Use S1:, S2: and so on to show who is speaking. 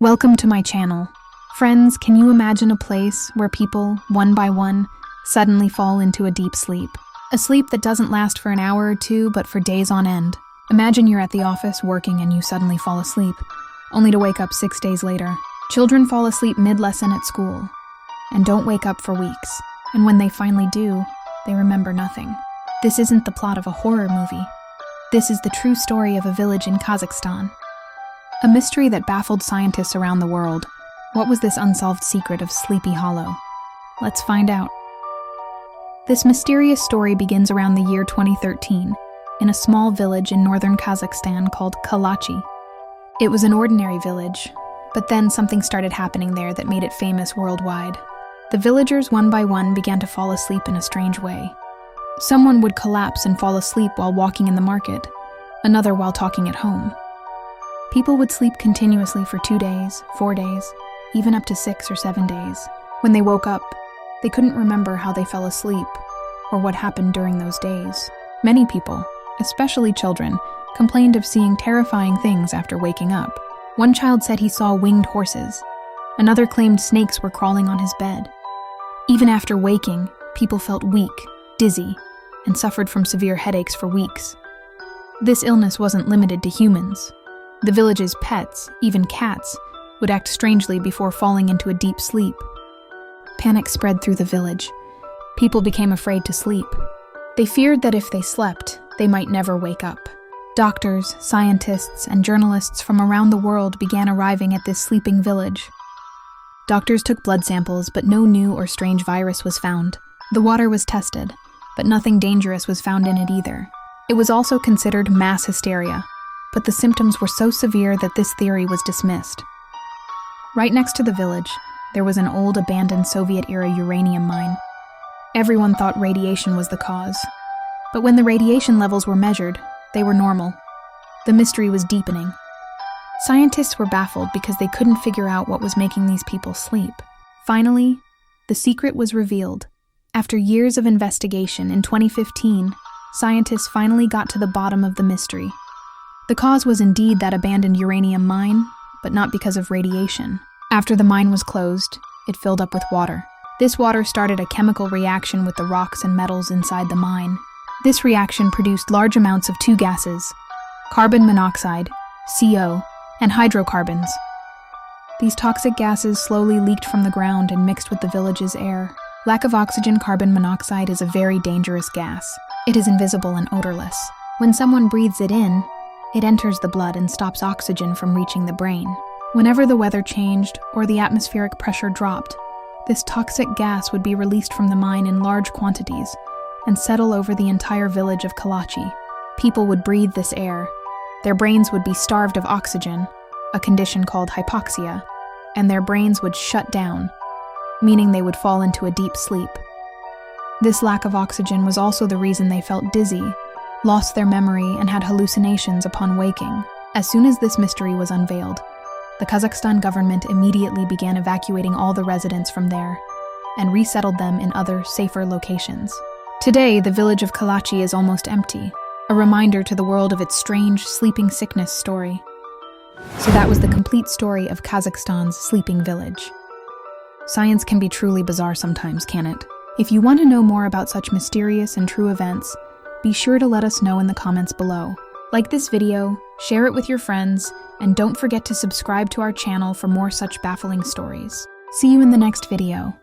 S1: Welcome to my channel. Friends, can you imagine a place where people, one by one, suddenly fall into a deep sleep? A sleep that doesn't last for an hour or two, but for days on end. Imagine you're at the office working and you suddenly fall asleep, only to wake up 6 days later. Children fall asleep mid-lesson at school and don't wake up for weeks. And when they finally do, they remember nothing. This isn't the plot of a horror movie. This is the true story of a village in Kazakhstan. A mystery that baffled scientists around the world. What was this unsolved secret of Sleepy Hollow? Let's find out. This mysterious story begins around the year 2013 in a small village in northern Kazakhstan called Kalachi. It was an ordinary village, but then something started happening there that made it famous worldwide. The villagers, one by one, began to fall asleep in a strange way. Someone would collapse and fall asleep while walking in the market, another while talking at home. People would sleep continuously for 2 days, 4 days, even up to 6 or 7 days. When they woke up, they couldn't remember how they fell asleep or what happened during those days. Many people, especially children, complained of seeing terrifying things after waking up. One child said he saw winged horses. Another claimed snakes were crawling on his bed. Even after waking, people felt weak, dizzy, and suffered from severe headaches for weeks. This illness wasn't limited to humans. The village's pets, even cats, would act strangely before falling into a deep sleep. Panic spread through the village. People became afraid to sleep. They feared that if they slept, they might never wake up. Doctors, scientists, and journalists from around the world began arriving at this sleeping village. Doctors took blood samples, but no new or strange virus was found. The water was tested, but nothing dangerous was found in it either. It was also considered mass hysteria, but the symptoms were so severe that this theory was dismissed. Right next to the village, there was an old abandoned Soviet-era uranium mine. Everyone thought radiation was the cause. But when the radiation levels were measured, they were normal. The mystery was deepening. Scientists were baffled because they couldn't figure out what was making these people sleep. Finally, the secret was revealed. After years of investigation, in 2015, scientists finally got to the bottom of the mystery. The cause was indeed that abandoned uranium mine, but not because of radiation. After the mine was closed, it filled up with water. This water started a chemical reaction with the rocks and metals inside the mine. This reaction produced large amounts of two gases, carbon monoxide, CO, and hydrocarbons. These toxic gases slowly leaked from the ground and mixed with the village's air. Lack of oxygen, carbon monoxide is a very dangerous gas. It is invisible and odorless. When someone breathes it in, it enters the blood and stops oxygen from reaching the brain. Whenever the weather changed or the atmospheric pressure dropped, this toxic gas would be released from the mine in large quantities and settle over the entire village of Kalachi. People would breathe this air. Their brains would be starved of oxygen, a condition called hypoxia, and their brains would shut down, meaning they would fall into a deep sleep. This lack of oxygen was also the reason they felt dizzy, lost their memory, and had hallucinations upon waking. As soon as this mystery was unveiled, the Kazakhstan government immediately began evacuating all the residents from there and resettled them in other, safer locations. Today, the village of Kalachi is almost empty, a reminder to the world of its strange sleeping sickness story. So that was the complete story of Kazakhstan's sleeping village. Science can be truly bizarre sometimes, can it? If you want to know more about such mysterious and true events, be sure to let us know in the comments below. Like this video, share it with your friends, and don't forget to subscribe to our channel for more such baffling stories. See you in the next video.